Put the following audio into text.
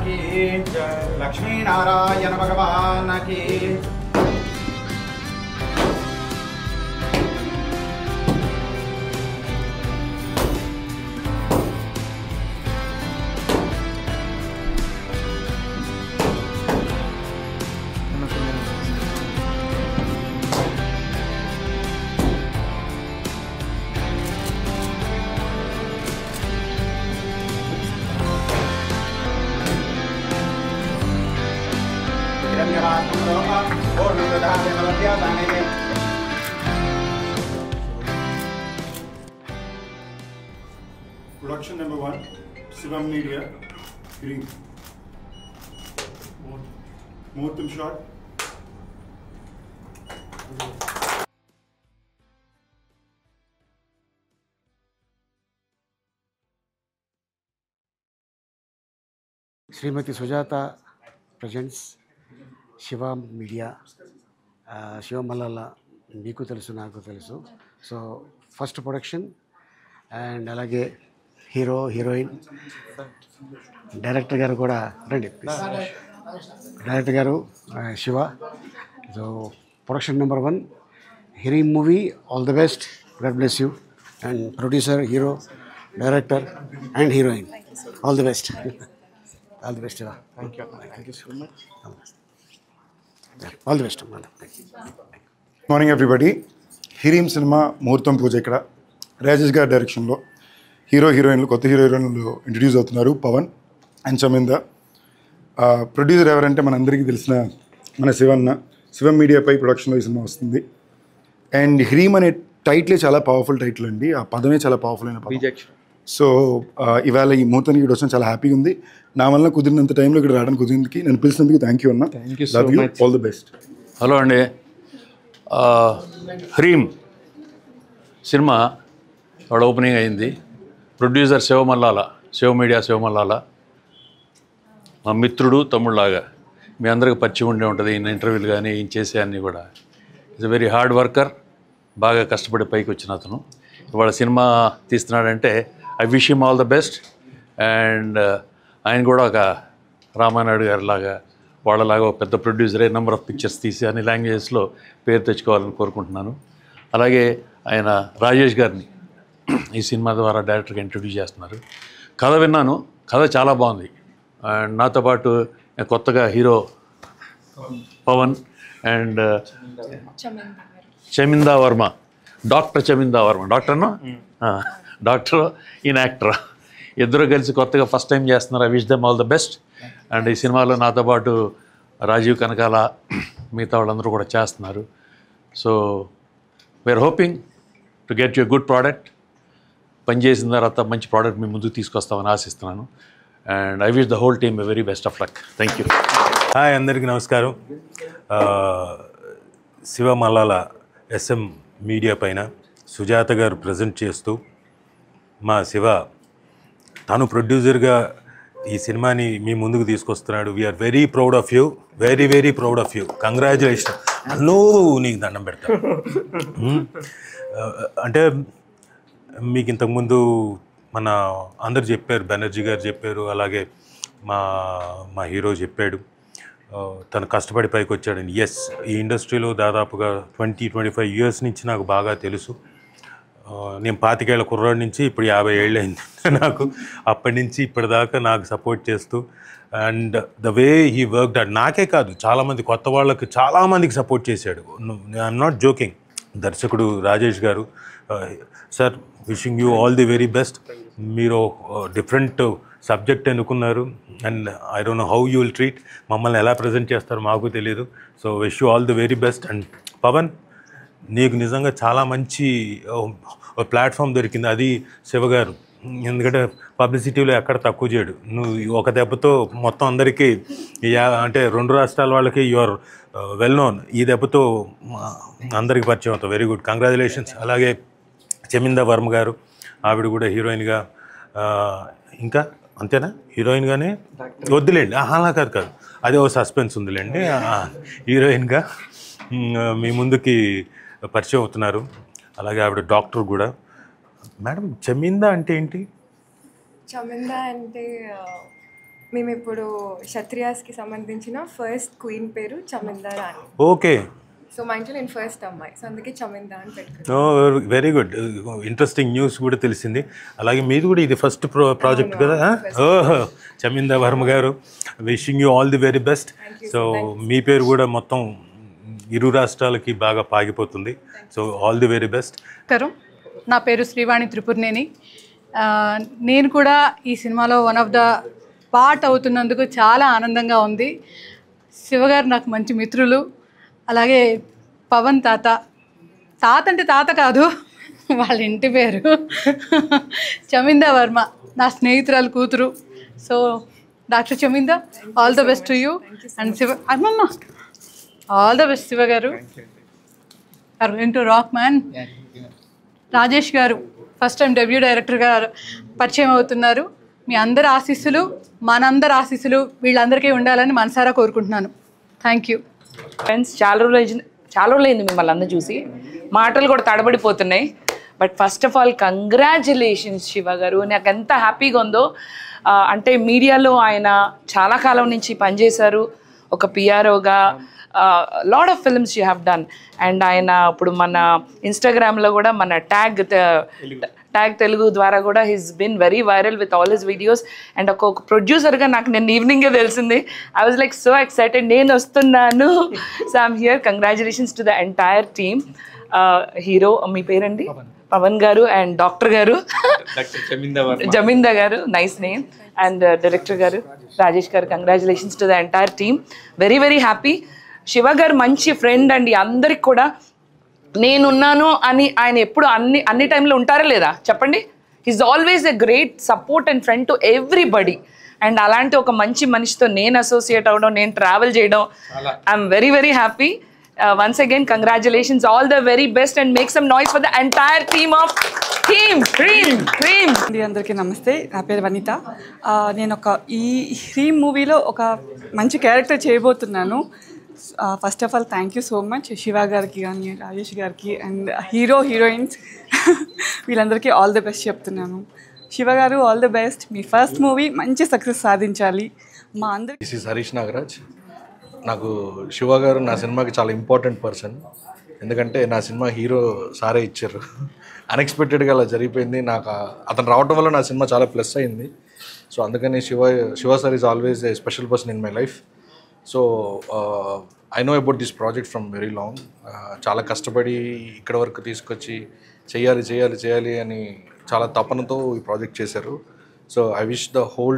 की लक्ष्मी नारायण भगवान की Production number 1, Shivam Media, Green. Muhurtam shot. Srimati Sujata presents Shiva Media, Shiva Malala, Meeku Telusu, Naaku Telusu. So, first production and alage hero, heroine, director garu kuda ready, please. Director garu Shiva. So, production number 1, Hiri movie, all the best, God bless you. And producer, hero, director and heroine, all the best. All the best, Shiva. Thank you so much. All the best. Good morning everybody. Hirim cinema Muhurtam project ikkada Rajesh gaరి direction లో హీరోయిన్లు కొత్త హీరోయిన్లు introduce అవుతున్నారు Pawan and చమింద. Producer ఎవరంటే మనందరికీ తెలిసిన మన శివం మీడియాపై ప్రొడక్షన్లో ఈ సినిమా వస్తుంది. అండ్ హిరీమ్ అనే టైటిలే చాలా పవర్ఫుల్ టైటిల్ అండి, ఆ పదమే చాలా పవర్ఫుల్ అయిన పదం. సో ఇవాళ ఈ ముహూర్తానికి ఇక్కడ వచ్చిన చాలా హ్యాపీగా ఉంది. నా వల్ల కుదిరినంత టైంలో ఇక్కడ రావడానికి కుదిరింది, నన్ను పిలిచినందుకు థ్యాంక్ యూ అన్న. Love you, all the best. Hello అండి. హరీమ్ సినిమా వాడు ఓపెనింగ్ అయింది. ప్రొడ్యూసర్ శివ మీడియా శివమల్లాల మా మిత్రుడు తమ్ముళ్ళలాగా, మీ అందరికి పరిచయం ఉండే ఉంటుంది. ఈయన ఇంటర్వ్యూలు కానీ ఈయన చేసే అన్నీ కూడా. Is a very hard worker, బాగా కష్టపడి పైకి వచ్చిన అతను. ఇవాళ సినిమా తీస్తున్నాడంటే I wish him all the best. And ఆయన కూడా ఒక రామానాయుడు గారి లాగా వాళ్ళలాగా ఒక పెద్ద ప్రొడ్యూసరే, నెంబర్ ఆఫ్ పిక్చర్స్ తీసి అన్ని లాంగ్వేజెస్లో పేరు తెచ్చుకోవాలని కోరుకుంటున్నాను. అలాగే ఆయన రాజేష్ గారిని ఈ సినిమా ద్వారా డైరెక్టర్గా ఇంట్రడ్యూస్ చేస్తున్నారు. కథ విన్నాను, కథ చాలా బాగుంది. అండ్ నాతో పాటు కొత్తగా hero Pavan and Chaminda Varma, doctor Chaminda Varma, doctor ఈయన యాక్టర్, ఇద్దరు కలిసి కొత్తగా ఫస్ట్ టైం చేస్తున్నారు. I wish them all the best. And ఈ సినిమాలో నాతో పాటు రాజీవ్ కనకాల, మిగతా వాళ్ళందరూ కూడా చేస్తున్నారు. So we are hoping to get you good product. పనిచేసిన తర్వాత మంచి ప్రోడక్ట్ మీ ముందుకు తీసుకొస్తామని ఆశిస్తున్నాను. And I wish the whole team a very best of luck. Thank you. Hi, అందరికీ నమస్కారం. శివ మల్లాల SM మీడియా పైన సుజాత గారు ప్రజెంట్ చేస్తూ మా శివ తను ప్రొడ్యూసర్గా ఈ సినిమాని మీ ముందుకు తీసుకొస్తున్నాడు. We're very proud of you, very very proud of you. Congratulation. అన్నో నీకు దండం పెడతా. అంటే మీకు ఇంతకుముందు మన అందరు చెప్పారు, బెనర్జీ గారు చెప్పారు, అలాగే మా హీరో చెప్పాడు తను కష్టపడి పైకి వచ్చాడని. ఎస్, ఈ ఇండస్ట్రీలో దాదాపుగా 20-25 ఇయర్స్ నుంచి నాకు బాగా తెలుసు. నేను 25 ఏళ్ల కుర్రాడి నుంచి ఇప్పుడు 50 ఏళ్ళు అయింది నాకు. అప్పటి నుంచి ఇప్పటిదాకా నాకు సపోర్ట్ చేస్తూ and the way he worked out, నాకే కాదు చాలామంది కొత్త వాళ్ళకి చాలామందికి సపోర్ట్ చేశాడు. I'm not joking. దర్శకుడు రాజేష్ గారు, sir wishing you all the very best. మీరు డిఫరెంట్ సబ్జెక్ట్ ఎన్నుకున్నారు and I don't know how you will treat, మమ్మల్ని ఎలా ప్రజెంట్ చేస్తారో మాకు తెలియదు. So wish you all the very best. And Pavan, నీకు నిజంగా చాలా మంచి ప్లాట్ఫామ్ దొరికింది, అది శివగారు. ఎందుకంటే పబ్లిసిటీలో ఎక్కడ తక్కువ చేయడు. నువ్వు ఒక దెబ్బతో మొత్తం అందరికీ అంటే 2 రాష్ట్రాల వాళ్ళకి యువర్ వెల్ నోన్. ఈ దెబ్బతో అందరికీ పరిచయం అవుతావు. Very good, congratulations. అలాగే చమిందా వర్మ గారు, ఆవిడ కూడా హీరోయిన్గా, ఇంకా అంతేనా హీరోయిన్గానే వద్దులేండి, అలా కాదు అదే ఓ సస్పెన్స్ ఉందిలేండి. హీరోయిన్గా మీ ముందుకి పరిచయం అవుతున్నారు. అలాగే ఆవిడ డాక్టర్ కూడా. మేడం, చమిందా అంటే ఏంటి? చమిందా అంటే మేము ఇప్పుడు క్షత్రియాస్కి సంబంధించిన ఫస్ట్ క్వీన్ పేరు చమిందా రాణి. ఓకే, సో మా ఇంట్లో నేను ఫస్ట్ అమ్మాయి, సో అందుకే చమిందా అని పెట్టుకున్నాను. వెరీ గుడ్, ఇంట్రెస్టింగ్ న్యూస్ కూడా తెలిసింది. అలాగే మీది కూడా ఇది ఫస్ట్ ప్రాజెక్ట్ కదా. ఓహో, Chaminda Varma garu, wishing you all the very best. So మీ పేరు కూడా మొత్తం ఇరు రాష్ట్రాలకి బాగా పాగిపోతుంది. So all the very best. నా పేరు శ్రీవాణి త్రిపురనేని. నేను కూడా ఈ సినిమాలో వన్ ఆఫ్ ద పార్ట్ అవుతున్నందుకు చాలా ఆనందంగా ఉంది. శివగారు నాకు మంచి మిత్రులు. అలాగే పవన్ తాత అంటే తాత కాదు, వాళ్ళ ఇంటి పేరు చమిందా వర్మ, నా స్నేహితురాలు కూతురు. So doctor Chaminda, all the best to you. And Shiva అమ్మమ్మ, ఆల్ ద బెస్ట్ శివ గారు. Into rock man. రాజేష్ గారు ఫస్ట్ టైం డెబ్యూ డైరెక్టర్గా పరిచయం అవుతున్నారు. మీ అందరి ఆశీస్సులు, మనందరి ఆశీస్సులు వీళ్ళందరికీ ఉండాలని మనసారా కోరుకుంటున్నాను. Thank you friends. చాలా రోజులైంది మిమ్మల్ని అందరూ చూసి, మాటలు కూడా తడబడిపోతున్నాయి. But first of all congratulations Shiva garu. నాకు ఎంత హ్యాపీగా ఉందో. అంటే మీడియాలో ఆయన చాలా కాలం నుంచి పనిచేశారు, ఒక పిఆర్ఓగా. Lot of films you have done. And ఆయన ఇప్పుడు మన ఇన్స్టాగ్రామ్లో కూడా మన ట్యాగ్ తెలుగు ద్వారా కూడా he's been very viral with all his videos. And ఒక ప్రొడ్యూసర్గా నాకు నేను ఈవినింగే తెలిసింది. I was like so excited, నేను వస్తున్నాను. So I'm here. Congratulations to the entire team. Hero మీ పేరండి? పవన్ గారు. అండ్ డాక్టర్ గారు జమీందా గారు, నైస్ నేమ్. అండ్ డైరెక్టర్ గారు రాజేష్ గారు, congratulations to the entire team. Very very happy. Shiva గారు మంచి ఫ్రెండ్ అండి అందరికి కూడా. నేనున్నాను అని ఆయన ఎప్పుడు అన్ని టైంలో ఉంటారా లేదా చెప్పండి? He's always a great support and friend to everybody. And అలాంటి ఒక మంచి మనిషితో నేను అసోసియేట్ అవ్వడం, నేను ట్రావెల్ చేయడం, I'm very very happy. Once again congratulations, all the very best. And make some noise for the entire team of cream. అందరికీ నమస్తే, నా పేరు వనిత. నేను ఈ క్రీమ్ మూవీలో ఒక మంచి క్యారెక్టర్ చేయబోతున్నాను. First of all thank you so much Shiva గారికి కానీ రాజేష్ గారికి అండ్ హీరోయిన్స్ వీళ్ళందరికీ ఆల్ ది బెస్ట్ చెప్తున్నాను. శివ గారు all the best. Me first movie మంచి సక్సెస్ సాధించాలి. మా అందరికి దిస్ ఈస్ హరీష్ నాగరాజ్. నాకు శివ గారు నా సినిమాకి చాలా ఇంపార్టెంట్ పర్సన్. ఎందుకంటే నా సినిమా హీరో సారే ఇచ్చారు. అన్ఎక్స్పెక్టెడ్గా అలా జరిగిపోయింది. నాకు అతను రావటం వల్ల నా సినిమా చాలా ప్లస్ అయింది. సో అందుకని Shiva sir is always a special person in my life. So I know about this project from very long. చాలా కష్టపడి ఇక్కడ వరకు తీసుకొచ్చి చేయాలి అని చాలా తపనతో ఈ ప్రాజెక్ట్ చేశారు. So I wish the whole